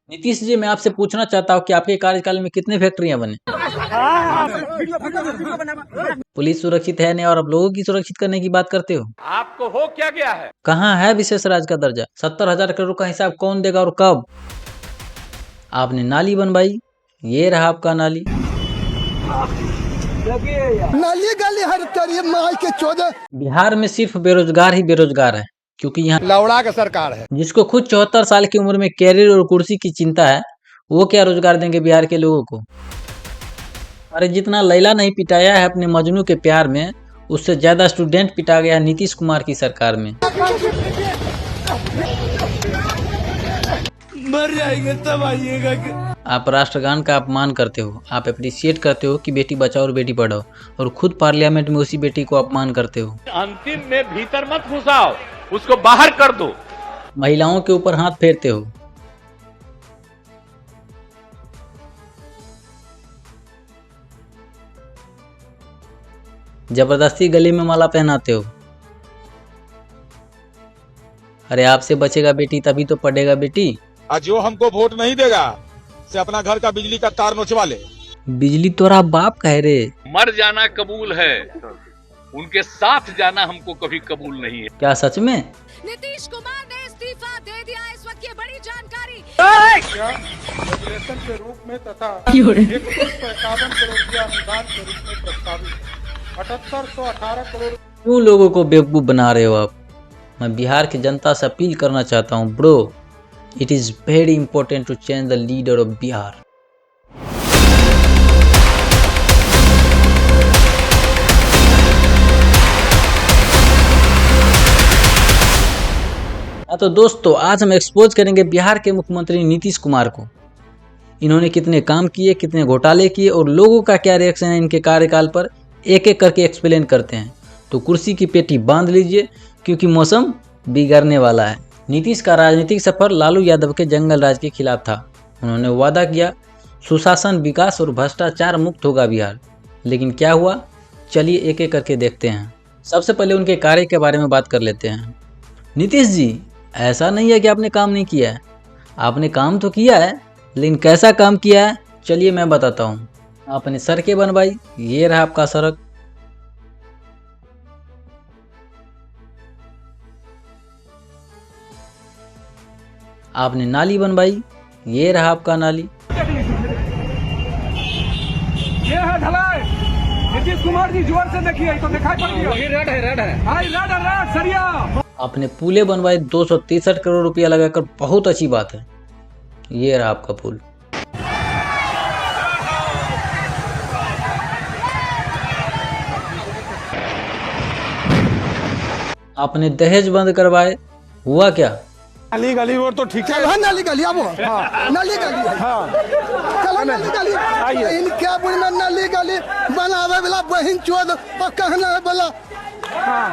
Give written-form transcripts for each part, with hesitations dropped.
नीतीश जी, मैं आपसे पूछना चाहता हूँ कि आपके कार्यकाल में कितने फैक्ट्रियां बने? पुलिस सुरक्षित है नहीं और आप लोगों की सुरक्षित करने की बात करते हो। आपको हो क्या गया है? कहाँ है विशेष राज्य का दर्जा? 70,000 करोड़ का हिसाब कौन देगा और कब? आपने नाली बनवाई, ये रहा आपका नाली। नाली गली हर तरह माल के 14। बिहार में सिर्फ बेरोजगार ही बेरोजगार है, क्योंकि यहाँ लौड़ा का सरकार है। जिसको खुद 74 साल की उम्र में कैरियर और कुर्सी की चिंता है, वो क्या रोजगार देंगे बिहार के लोगों को? अरे जितना लैला नहीं पिटाया है अपने मजनू के प्यार में, उससे ज्यादा स्टूडेंट पिटा गया नीतीश कुमार की सरकार में। मर जाएंगे तब आइएगा। आप राष्ट्रगान का अपमान करते हो, आप अप्रिशिएट करते हो कि बेटी बचाओ और बेटी पढ़ाओ, और खुद पार्लियामेंट में उसी बेटी को अपमान करते हो। अंतिम में भीतर मत घुसाओ, उसको बाहर कर दो। महिलाओं के ऊपर हाथ फेरते हो। जबरदस्ती गले में माला पहनाते हो। अरे आपसे बचेगा बेटी तभी तो पढ़ेगा बेटी। आज जो हमको वोट नहीं देगा से अपना घर का बिजली का तार नोचवा ले। बिजली तोरा बाप कह रे। मर जाना कबूल है, उनके साथ जाना हमको कभी कबूल नहीं है। क्या सच में? नीतीश कुमार ने इस्तीफा दे दिया, इस वक्त ये बड़ी जानकारी। रेगुलेशन के रूप में तथा 151 करोड़ रुपया अनुदान के रूप में प्रस्तावित 7818 करोड़। क्यों लोगों को बेवकूफ बना रहे हो आप? मैं बिहार की जनता से अपील करना चाहता हूँ, bro, it is very important to change the leader of Bihar. तो दोस्तों, आज हम एक्सपोज करेंगे बिहार के मुख्यमंत्री नीतीश कुमार को। इन्होंने कितने काम किए, कितने घोटाले किए और लोगों का क्या रिएक्शन है इनके कार्यकाल पर, एक एक करके एक्सप्लेन करते हैं। तो कुर्सी की पेटी बांध लीजिए, क्योंकि मौसम बिगड़ने वाला है। नीतीश का राजनीतिक सफर लालू यादव के जंगल राज के खिलाफ था। उन्होंने वादा किया सुशासन, विकास और भ्रष्टाचार मुक्त होगा बिहार, लेकिन क्या हुआ, चलिए एक एक करके देखते हैं। सबसे पहले उनके कार्य के बारे में बात कर लेते हैं। नीतीश जी, ऐसा नहीं है कि आपने काम नहीं किया है, आपने काम तो किया है, लेकिन कैसा काम किया है चलिए मैं बताता हूँ। आपने सड़कें बनवाई, ये रहा आपका सड़क। आपने नाली बनवाई, ये रहा आपका नाली। ये है ढलाई। नीतीश कुमार जी जोर से देखिए तो दिखाई पड़ रही है। वही रेड है। हां रेड सरिया। आपने पुले बनवाए 263 करोड़ रुपया लगाकर, बहुत अच्छी बात है। ये रहा आपका पुल। आपने दहेज बंद करवाए, हुआ क्या? नाली गली वो तो ठीक है। नाली गली अब नाली गली चलो नाली गली इनके बुढ़ में नाली गली बनावे वाला बहन चोद और कहना वाला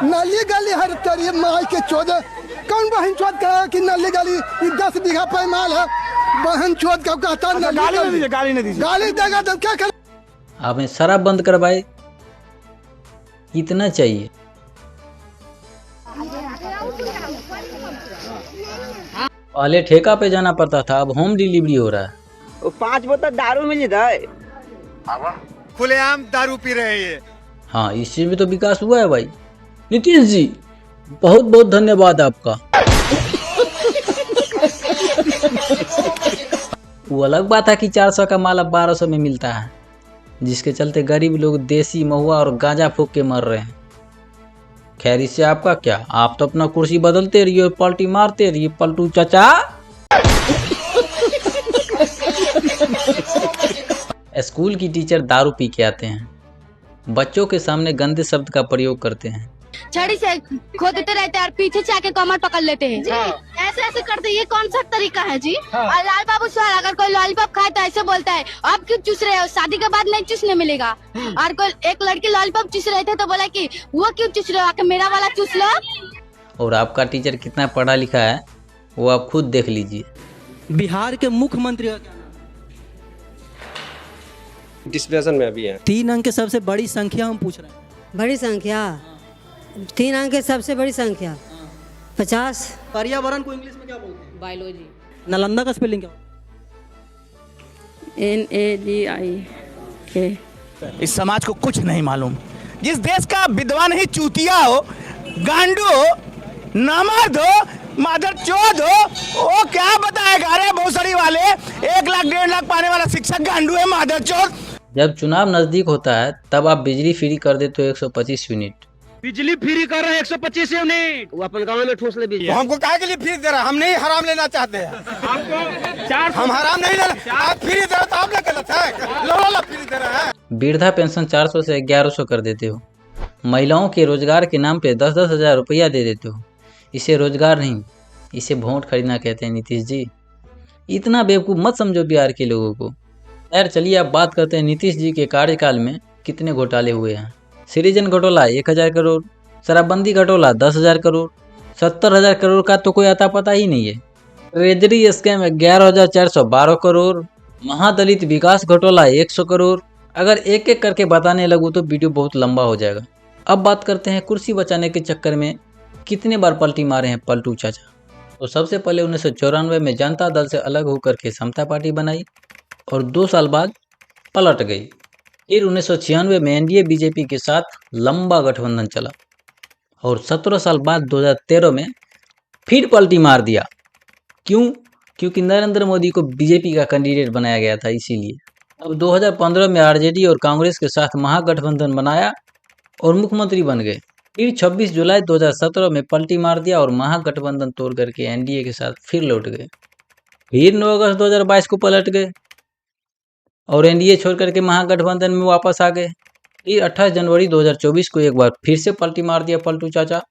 नाली गली हर तरह माल के 14। कौन बहन चोद कहा कि नाली गली 10 बीघा पैमाल है, बहन चोद का कहता गाली नहीं दीजिए, गाली देगा तो क्या कर। आपने शराब बंद करवाए, कितना चाहिए? पहले ठेका पे जाना पड़ता था, अब होम डिलीवरी हो रहा है। 5 बोतल दारू मिल जाए, खुलेआम दारू पी रहे हैं। हाँ, इस चीज में तो विकास हुआ है भाई। नीतीश जी, बहुत बहुत धन्यवाद आपका। वो अलग बात है कि 400 का माल अब 1200 में मिलता है, जिसके चलते गरीब लोग देसी महुआ और गांजा फूक के मर रहे हैं। खैर, इससे आपका क्या, आप तो अपना कुर्सी बदलते रहिए, पलटी मारते रहिए, पलटू चाचा। स्कूल की टीचर दारू पी के आते हैं, बच्चों के सामने गंदे शब्द का प्रयोग करते हैं, छड़ी से खोदते रहते हैं और पीछे से आके कमर पकड़ लेते हैं जी। ऐसे ऐसे करते, ये कौन सा तरीका है जी? और लाल बाबू सवाल, अगर कोई लॉलीपॉप खाए तो ऐसे बोलता है, आप क्यों चूस रहे हो, शादी के बाद नहीं चूसने मिलेगा। और कोई एक लड़की लॉलीपॉप चूस रहे थे तो बोला कि वो क्यों चूस रहे हो, आके मेरा वाला चूस लो। और आपका टीचर कितना पढ़ा लिखा है वो आप खुद देख लीजिए। बिहार के मुख्यमंत्री का क्या नाम? डिस्कशन में अभी है। 3 अंक के सबसे बड़ी संख्या हम पूछ रहे हैं। बड़ी संख्या 3 अंक की सबसे बड़ी संख्या 50। पर्यावरण को इंग्लिश में क्या बोलते हैं? बायोलॉजी। नालंदा का स्पेलिंग क्या? NADI। इस समाज को कुछ नहीं मालूम। जिस देश का विद्वान ही चूतिया हो, गांडू हो, नामर्द हो, मादरचोद हो, वो क्या बताएगा? अरे भोसड़ी वाले 1 लाख 1.5 लाख पाने वाला शिक्षक गांडू है, मादरचोद। जब चुनाव नजदीक होता है तब आप बिजली फ्री कर देते हो 125 यूनिट। बिजली फ्री कर रहे हैं 125 यूनिट। वो अपन गाँव में ठूस ले बिजली। तो हमको काहे के लिए फ्री दे रहा? हम नहीं हराम लेना चाहते हैं। हम हराम नहीं लेना। आप फ्री दे रहे तो आप गलत है। लो फ्री दे रहे हैं। वृद्धा पेंशन 400 से 1100 कर देते हो। महिलाओं के रोजगार के नाम पे 10-10 हज़ार रुपया दे देते हो। इसे रोजगार नहीं, इसे वोट खरीदना कहते हैं नीतीश जी। इतना बेवकूफ़ मत समझो बिहार के लोगों को। खैर चलिए अब बात करते हैं नीतीश जी के कार्यकाल में कितने घोटाले हुए हैं। सृजन घोटाला 1000 करोड़, शराबबंदी घोटाला 10,000 करोड़, 70,000 करोड़ का तो कोई अता पता ही नहीं है। ट्रेजरी स्कैम 11,412 करोड़, महादलित विकास घोटाला 100 करोड़। अगर एक एक करके बताने लगूँ तो वीडियो बहुत लंबा हो जाएगा। अब बात करते हैं कुर्सी बचाने के चक्कर में कितने बार पलटी मारे हैं पलटू चाचा। तो सबसे पहले 1994 में जनता दल से अलग होकर के समता पार्टी बनाई और 2 साल बाद पलट गई। फिर 1996 में एनडीए बीजेपी के साथ लंबा गठबंधन चला और 17 साल बाद 2013 में फिर पलटी मार दिया। क्यों? क्योंकि नरेंद्र मोदी को बीजेपी का कैंडिडेट बनाया गया था, इसीलिए। अब 2015 में आरजेडी और कांग्रेस के साथ महागठबंधन बनाया और मुख्यमंत्री बन गए। फिर 26 जुलाई 2017 में पलटी मार दिया और महागठबंधन तोड़ करके एनडीए के साथ फिर लौट गए। फिर 9 अगस्त 2022 को पलट गए और एनडीए छोड़ करके महागठबंधन में वापस आ गए। फिर 28 जनवरी 2024 को एक बार फिर से पलटी मार दिया पलटू चाचा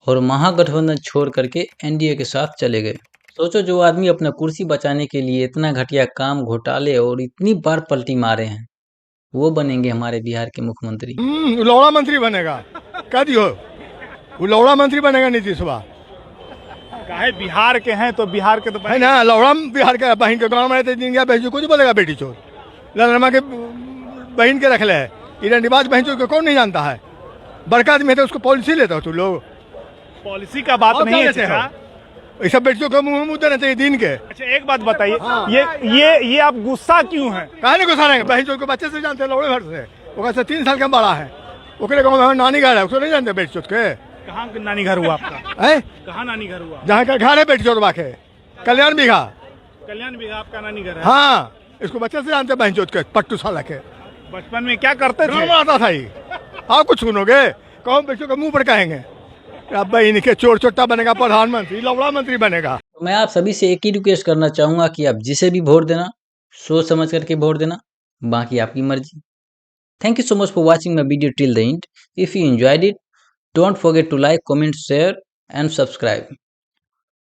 और महागठबंधन छोड़ करके एनडीए के साथ चले गए। सोचो, जो आदमी अपना कुर्सी बचाने के लिए इतना घटिया काम, घोटाले और इतनी बार पलटी मारे हैं, वो बनेंगे हमारे बिहार के मुख्यमंत्री। लौड़ा मंत्री बनेगा। कह दियो वो लौड़ा मंत्री बनेगा नीतीश कुमार। काहे बिहार के हैं तो बिहार के तो है ना, लौड़ा बिहार के बहन के गाँव में रहते दिन गया भेजो, कुछ बोलेगा बेटी चोर। ललनमा के बहन के रख ले, इरानीबाज बहन चोर को कौन नहीं जानता है। बड़का आदमी है तो उसको पॉलिसी लेते हो तुम लोग। पॉलिसी का बात नहीं है। ये सब बेटियों को मुंह देना चाहिए दिन के। अच्छा एक बात बताइए, ये आप गुस्सा क्यों हैं? कहा नहीं गुस्सा नहीं, बहन चोर को बच्चे से जानते हैं, लौड़े भर से। वो कैसे 3 साल का बड़ा है, ओकरे गाँव में नानी घर है, उसको नहीं जानते बेटी चोर के। कहाँ नानी घर हुआ आपका? है कहाँ नानी घर हुआ? जहाँ का घर है बेटी चोर बाके, कल्याण बिघा। कल्याण बिघा आपका नानी घर है? हाँ, इसको बच्चे से जानते बहन चोर के, पट्टू साला के। बचपन में क्या करते थे? आता था ये। आप कुछ सुनोगे, कौन बेटियों के मुंह पर कहेंगे अब भाई इनके चोर चोटा बनेगा प्रधानमंत्री, लौड़ा मंत्री बनेगा। तो मैं आप सभी से एक ही रिक्वेस्ट करना चाहूँगा कि आप जिसे भी वोट देना, सोच समझ करके वोट देना, बाकी आपकी मर्जी। Thank you so much for watching my video till the end. If you enjoyed it, don't forget to like, comment, share and subscribe.